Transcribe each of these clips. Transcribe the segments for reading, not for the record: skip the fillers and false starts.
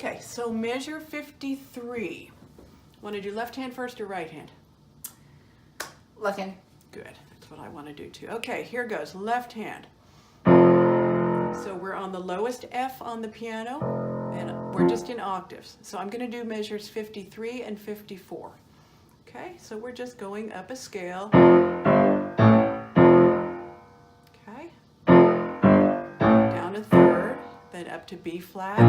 Okay, so measure 53. Want to do left hand first or right hand? Left hand. Good, that's what I want to do too. Okay, here goes, left hand. So we're on the lowest F on the piano, and we're just in octaves. So I'm going to do measures 53 and 54. Okay, so we're just going up a scale. Okay, down a third, then up to B flat,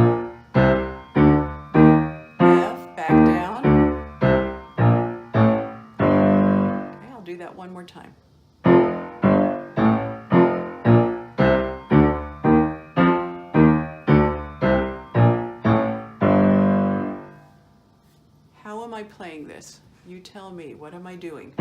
F, back down. Okay, I'll do that one more time. How am I playing this? You tell me, what am I doing?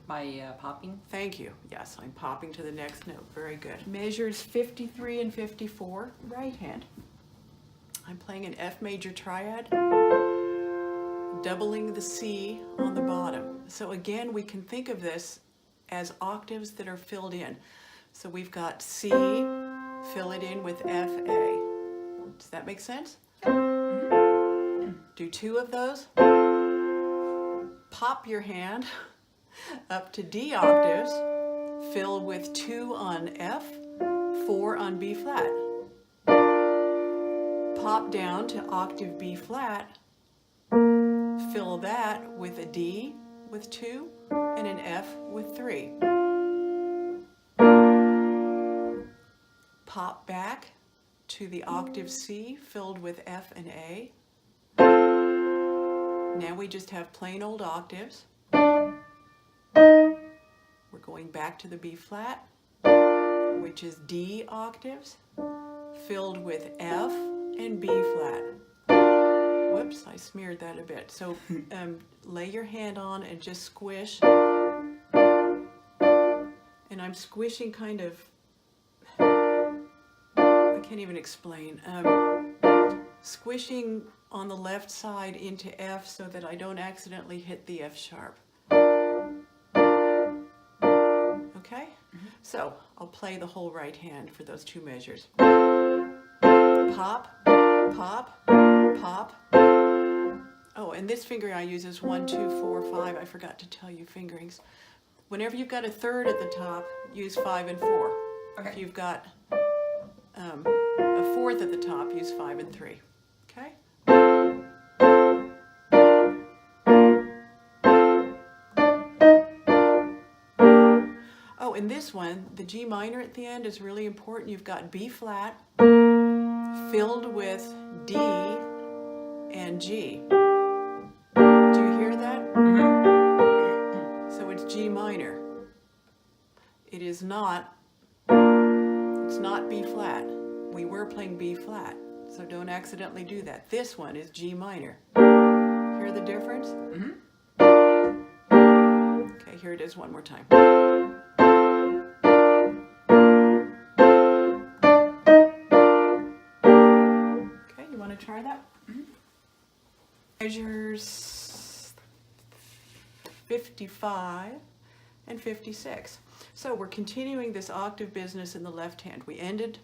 By popping? Thank you. Yes, I'm popping to the next note. Very good. Measures 53 and 54, right hand. I'm playing an F major triad, doubling the C on the bottom. So again, we can think of this as octaves that are filled in. So we've got C, fill it in with F, A. Does that make sense? Do two of those. Pop your hand up to D octaves, fill with 2 on F, 4 on B flat. Pop down to octave B flat, fill that with a D with 2 and an F with 3. Pop back to the octave C filled with F and A. Now we just have plain old octaves. We're going back to the B flat, which is D octaves, filled with F and B flat. Whoops, I smeared that a bit. So lay your hand on and just squish. And I'm squishing kind of, I can't even explain. Squishing on the left side into F so that I don't accidentally hit the F sharp. Okay? So I'll play the whole right hand for those two measures. Pop, pop, pop. Oh, and this finger I use is 1, 2, 4, 5. I forgot to tell you fingerings. Whenever you've got a third at the top, use 5 and 4. Okay. If you've got a fourth at the top, use 5 and 3. Okay? Oh, in this one, the G minor at the end is really important. You've got B flat filled with D and G. Do you hear that? So it's G minor. It is not, it's not B flat. We were playing B flat, so don't accidentally do that. This one is G minor. Hear the difference? Okay, here it is one more time. Okay, you want to try that? Measures 55 and 56. So we're continuing this octave business in the left hand. We ended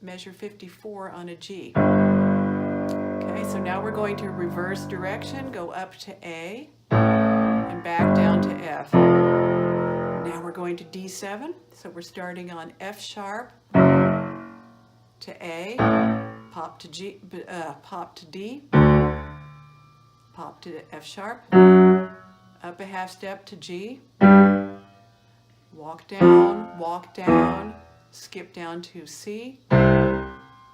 measure 54 on a G. Okay, so now we're going to reverse direction, go up to A and back down to F. Now we're going to D7, so we're starting on F sharp to A, pop to G, pop to D, pop to F sharp, up a half step to G, walk down, skip down to C,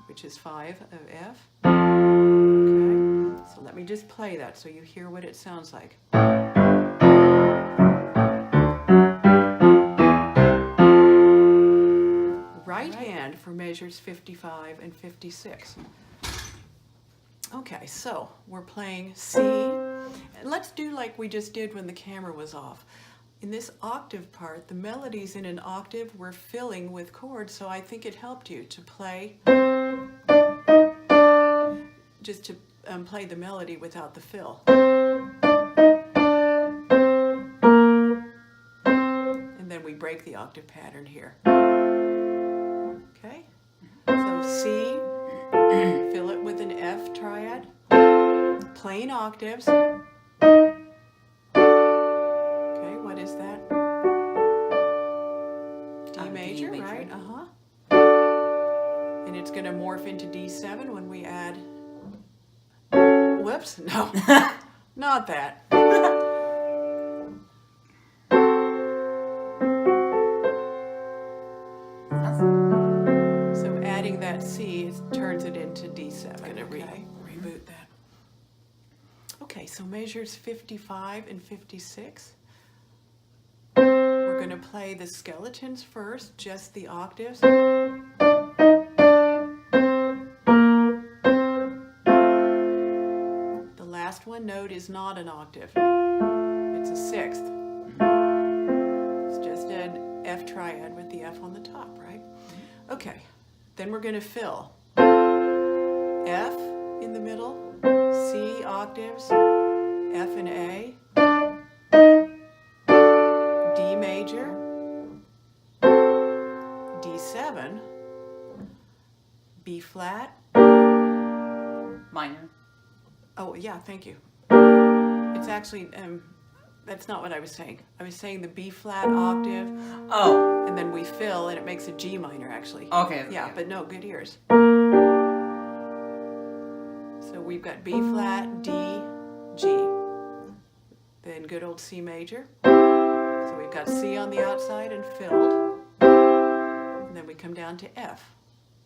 which is 5 of F. Okay, so let me just play that so you hear what it sounds like. Right hand for measures 55 and 56. Okay, so we're playing C. And let's do like we just did when the camera was off. In this octave part, the melodies in an octave we're filling with chords, so I think it helped you to play, just to play the melody without the fill. And then we break the octave pattern here. Okay? octaves. Okay, what is that? D major, right? Uh-huh. And it's going to morph into D7 when we add... Whoops, no, not that. So adding that C turns it into D7. I'm going to reboot that. Okay, so measures 55 and 56. We're going to play the skeletons first, just the octaves. The last one note is not an octave. It's a sixth. It's just an F triad with the F on the top, right? Okay, then we're going to fill F in the middle, C octaves, F and A, D major, D7, B flat, minor. Oh, yeah, thank you. It's actually, that's not what I was saying. I was saying the B flat octave. Oh. And then we fill, and it makes a G minor, actually. Okay. Yeah, but no, good ears. So we've got B flat, D, G. Then good old C major. So we've got C on the outside and filled. And then we come down to F.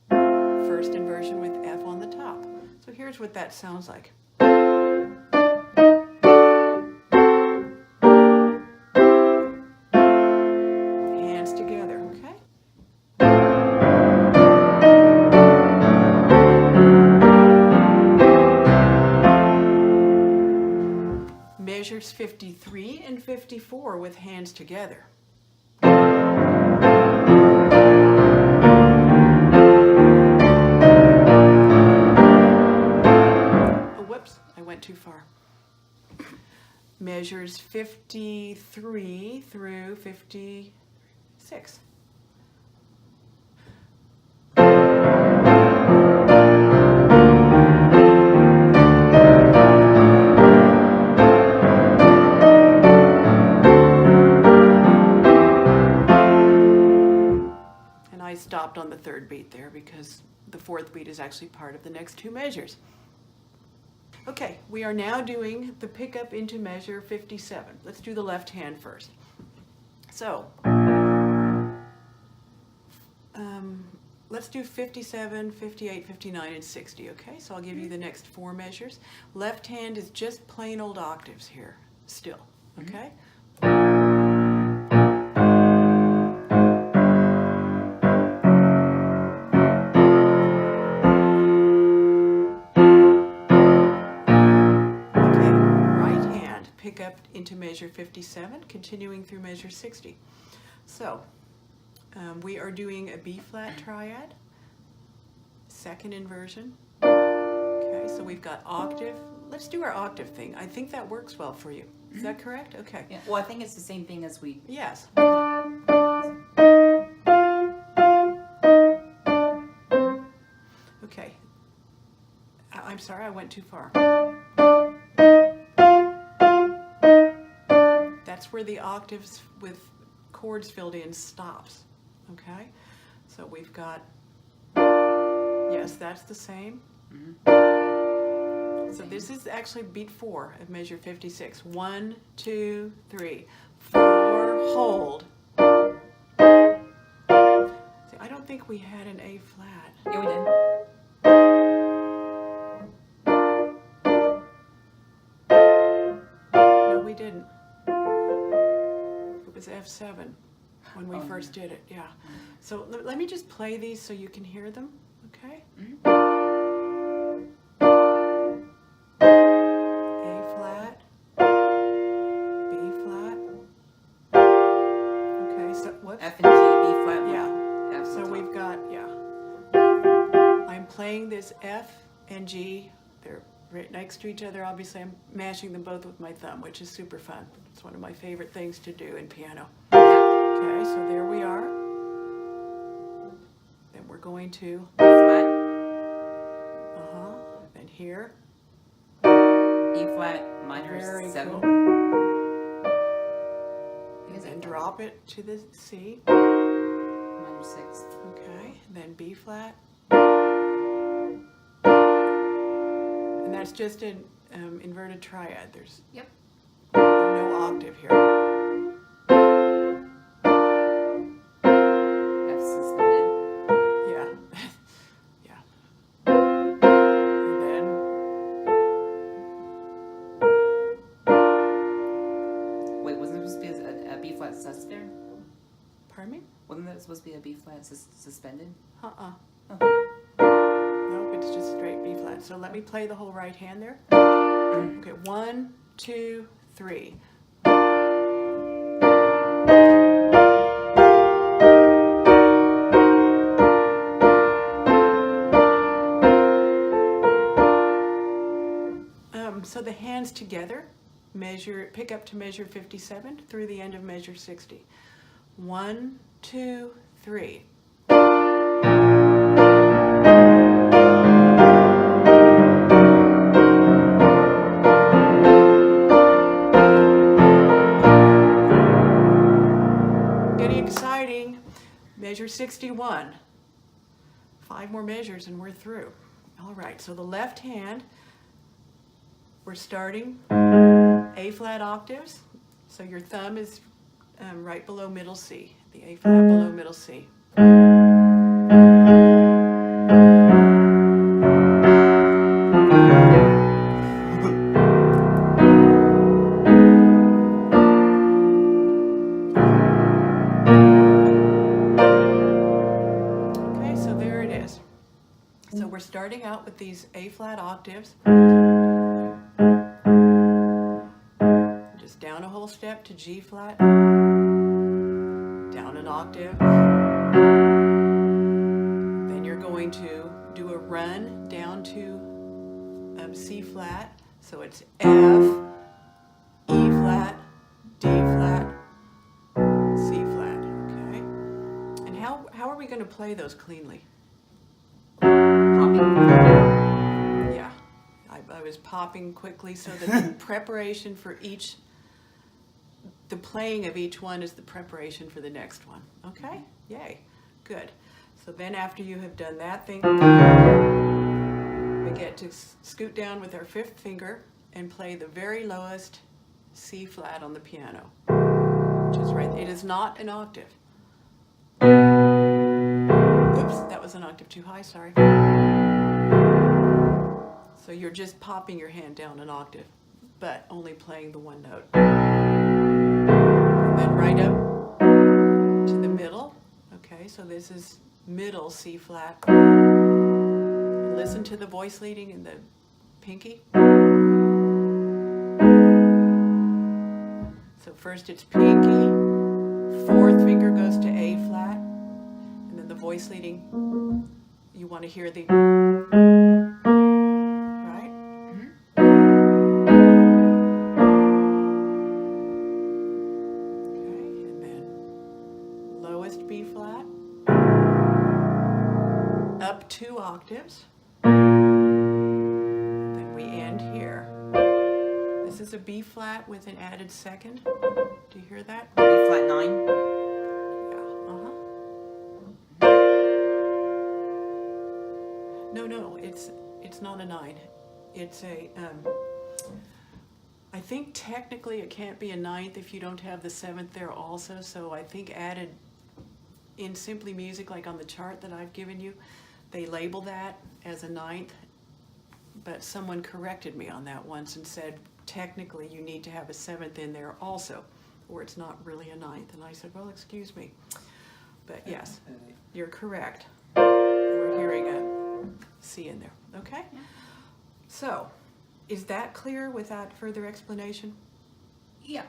First inversion with F on the top. So here's what that sounds like. Hands together, okay? Measures 53 and 54 with hands together. Whoops, I went too far. Measures 53 through 56. And I stopped on the third beat there because the fourth beat is actually part of the next two measures. Okay, we are now doing the pickup into measure 57. Let's do the left hand first. So, let's do 57, 58, 59, and 60, okay? So I'll give you the next four measures. Left hand is just plain old octaves here, still, okay? Pick up into measure 57, continuing through measure 60. So, we are doing a B flat triad, second inversion. Okay, so we've got octave. Let's do our octave thing. I think that works well for you. Is that correct? Okay. Yeah. Well, I think it's the same thing as we... Yes. Okay. I'm sorry, I went too far. That's where the octaves with chords filled in stops, okay? So we've got, yes, that's the same. So this is actually beat 4 of measure 56. 1, 2, 3, 4, hold. See, I don't think we had an A flat. Yeah, we did. No, we didn't. It was F7 when we first did it, yeah. So let me just play these so you can hear them, okay? A flat, B flat. Okay, so whoops. F and G, B flat. Yeah. F So top. we've got, yeah. I'm playing this F and G. They're right next to each other. Obviously, I'm mashing them both with my thumb, which is super fun. It's one of my favorite things to do in piano. Okay, so there we are. Then we're going to flat, and here, E flat minor Very 7. cool. And then drop it to the C. Minor 6. Okay, then B flat. And that's just an inverted triad. There's Yep. no octave here. F suspended. Yeah. Yeah. And then Wait, wasn't there supposed to be a B flat sus there? pardon me? Wasn't there supposed to be a B flat suspended? Uh-uh. Okay. Nope, it's just straight B flat. So let me play the whole right hand there. Okay, 1, 2, 3. So the hands together, pick up to measure 57 through the end of measure 60. 1, 2, 3. Getting exciting. Measure 61. 5 more measures and we're through. All right, so the left hand, we're starting A flat octaves. So your thumb is right below middle C, the A flat below middle C. Okay, so there it is. So we're starting out with these A flat octaves. Just down a whole step to G flat, down an octave. Then you're going to do a run down to C flat. So it's F, E flat, D flat, C flat. Okay. And how are we going to play those cleanly? Popping. Yeah, I was popping quickly so that the preparation for each, the playing of each one is the preparation for the next one. Okay? Yay. Good. So then after you have done that thing, we get to scoot down with our 5th finger and play the very lowest C flat on the piano, which is right. It is not an octave. Oops, that was an octave too high, sorry. So you're just popping your hand down an octave, but only playing the one note. And then right up to the middle. Okay, so this is middle C flat. And listen to the voice leading in the pinky. So first it's pinky, 4th finger goes to A flat, and then the voice leading, you want to hear the, right? Okay, and then lowest B flat, up 2 octaves, then we end here. This is a B flat with an added 2nd. Do you hear that? B flat 9. Yeah, No, it's not a 9. It's a, I think technically it can't be a 9th if you don't have the 7th there also, so I think added in Simply Music, like on the chart that I've given you, they label that as a 9th, but someone corrected me on that once and said, technically you need to have a 7th in there also, or it's not really a 9th. And I said, well, excuse me. But yes, you're correct. We're hearing a C in there, okay? Yeah. So, is that clear without further explanation? Yeah.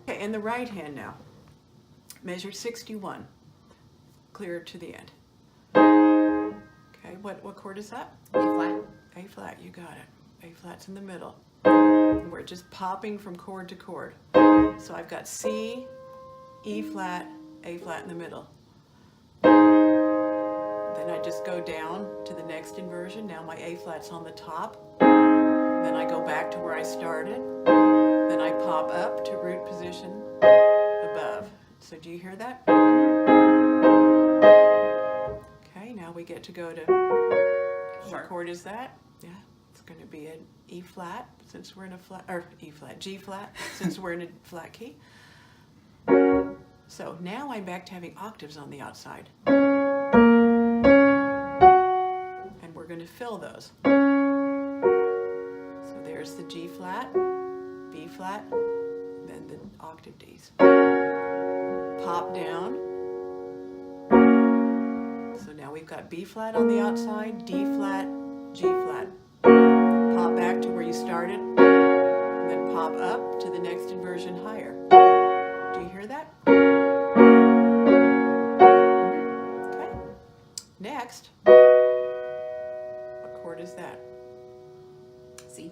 Okay, and the right hand now. Measure 61, clear to the end. Okay, what chord is that? A flat. A flat, you got it. A flat's in the middle. And we're just popping from chord to chord. So I've got C, E flat, A flat in the middle. Then I just go down to the next inversion. Now my A flat's on the top. Then I go back to where I started. Then I pop up to root position above. So do you hear that? Okay, now we get to go to, what chord is that? Yeah, it's going to be an E flat since we're in a flat, or E flat, G flat since we're in a flat key. So now I'm back to having octaves on the outside. And we're going to fill those. So there's the G flat, B flat, then the octave Ds. Pop down. So now we've got B flat on the outside, D flat, G flat. Pop back to where you started, and then pop up to the next inversion higher. Do you hear that? Okay. Next, what chord is that? C.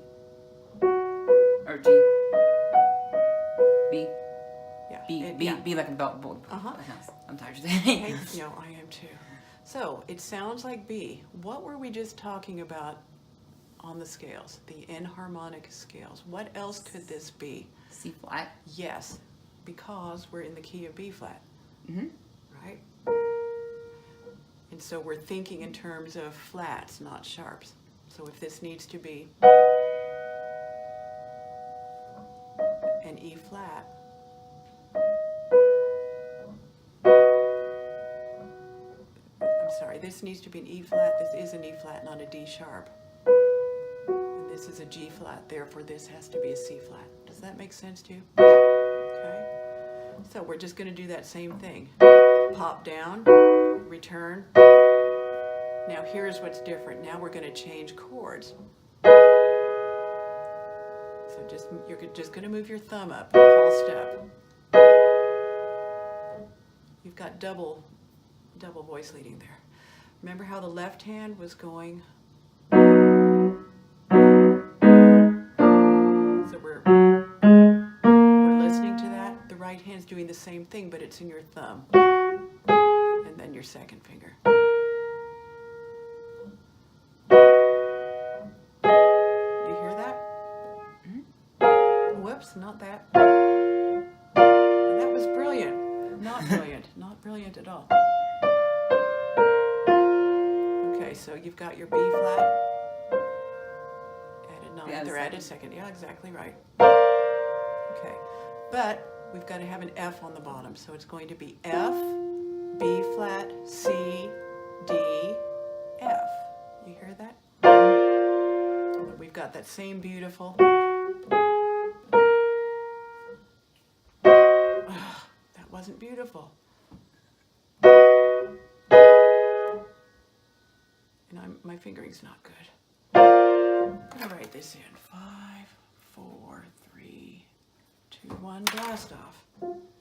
Or G. B. Yeah. B like a belt boy. Uh-huh. I'm tired Okay, today. no, I am too. So it sounds like B. What were we just talking about on the scales? The enharmonic scales. What else could this be? C flat. Yes, because we're in the key of B flat, right? And so we're thinking in terms of flats, not sharps. So if this needs to be an E flat, I'm sorry, this needs to be an E flat. This is an E flat, not a D sharp. And this is a G flat, therefore this has to be a C flat. Does that make sense to you? Okay. So we're just going to do that same thing. Pop down, return. Now here's what's different. Now we're going to change chords. So you're just going to move your thumb up the whole step. You've got double voice leading there. Remember how the left hand was going? So we're listening to that. The right hand's doing the same thing, but it's in your thumb. And then your second finger. You hear that? Whoops, not that. That was brilliant. Not brilliant. Not brilliant at all. Okay, so you've got your B flat. Added ninth or added second. Yeah, exactly right. Okay, but we've got to have an F on the bottom. So it's going to be F, B flat, C, D, F. You hear that? And we've got that same beautiful. That wasn't beautiful. And my fingering's not good. I'm gonna write this in. 5, 4, 3, 2, 1. Blast off.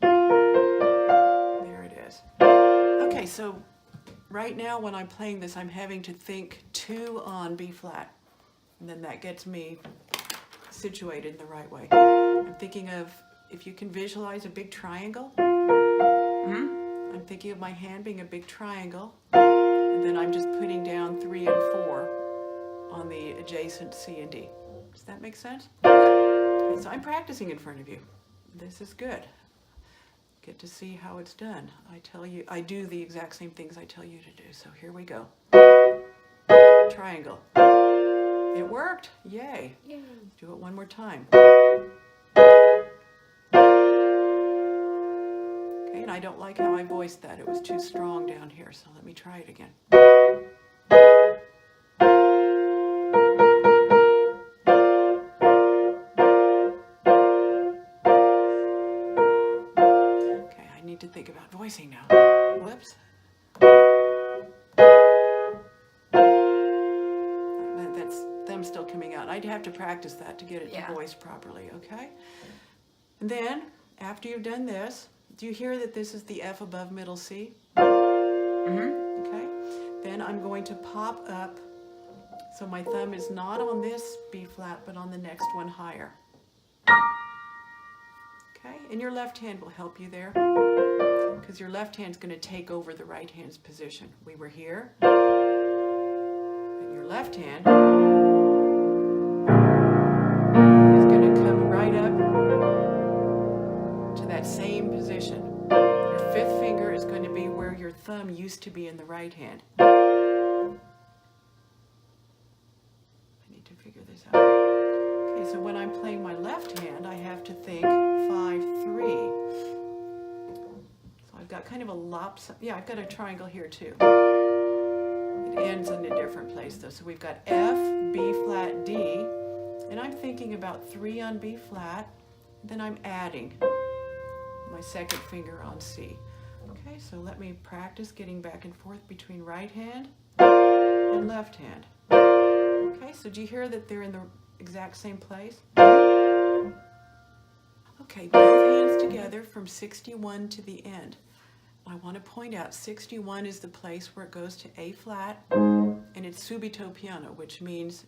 There it is. Okay, so right now when I'm playing this, I'm having to think 2 on B flat. And then that gets me situated in the right way. I'm thinking of, if you can visualize a big triangle. I'm thinking of my hand being a big triangle. And then I'm just putting down 3 and 4 on the adjacent C and D. Does that make sense? Okay, so I'm practicing in front of you. This is good. Get to see how it's done. I tell you, I do the exact same things I tell you to do. So here we go. Triangle. It worked. Yay. Yay. Do it one more time. Okay, and I don't like how I voiced that. It was too strong down here, so let me try it again. Okay, I need to think about voicing now. Whoops. That's them still coming out. I'd have to practice that to get it to voice properly, okay? And then, after you've done this, do you hear that this is the F above middle C? Okay. Then I'm going to pop up So my thumb is not on this B flat, but on the next one higher. Okay, and your left hand will help you there, because your left hand's going to take over the right hand's position. We were here, and your left hand is going to come right up to that same position. Your fifth finger is going to be where your thumb used to be in the right hand. I need to figure this out. Okay, so when I'm playing my left hand, I have to think 5-3. So I've got kind of a lopsided, yeah, I've got a triangle here too. It ends in a different place though. So we've got F, B flat, D, and I'm thinking about 3 on B flat, then I'm adding my second finger on C. Okay, so let me practice getting back and forth between right hand and left hand. Okay, so do you hear that they're in the exact same place? Okay, both hands together from 61 to the end. I want to point out 61 is the place where it goes to A flat, and it's subito piano, which means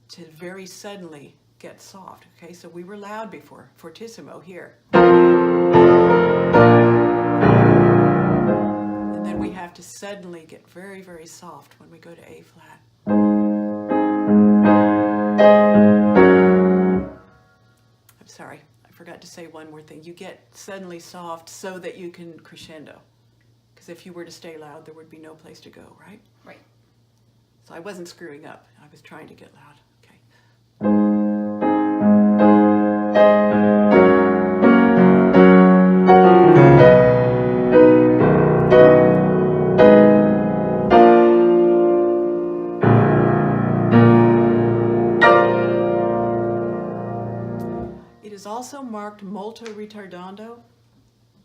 to very suddenly get soft. Okay, so we were loud before, fortissimo here. And then we have to suddenly get very, very soft when we go to A flat. I'm sorry, I forgot to say one more thing. You get suddenly soft so that you can crescendo. Because if you were to stay loud, there would be no place to go, right? Right. So I wasn't screwing up. I was trying to get loud. Okay. It is also marked molto ritardando,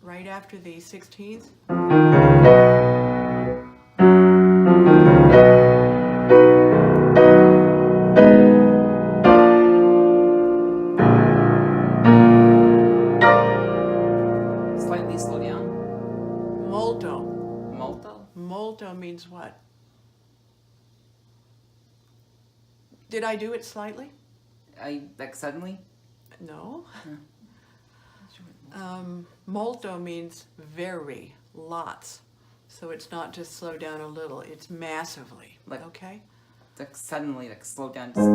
right after the 16th. Slightly slow down. Molto. Molto. Molto means what? Did I do it slightly? Like suddenly? No. Molto means very, lots. So it's not just slow down a little, it's massively. Like- okay? Like suddenly, like slow down. Just...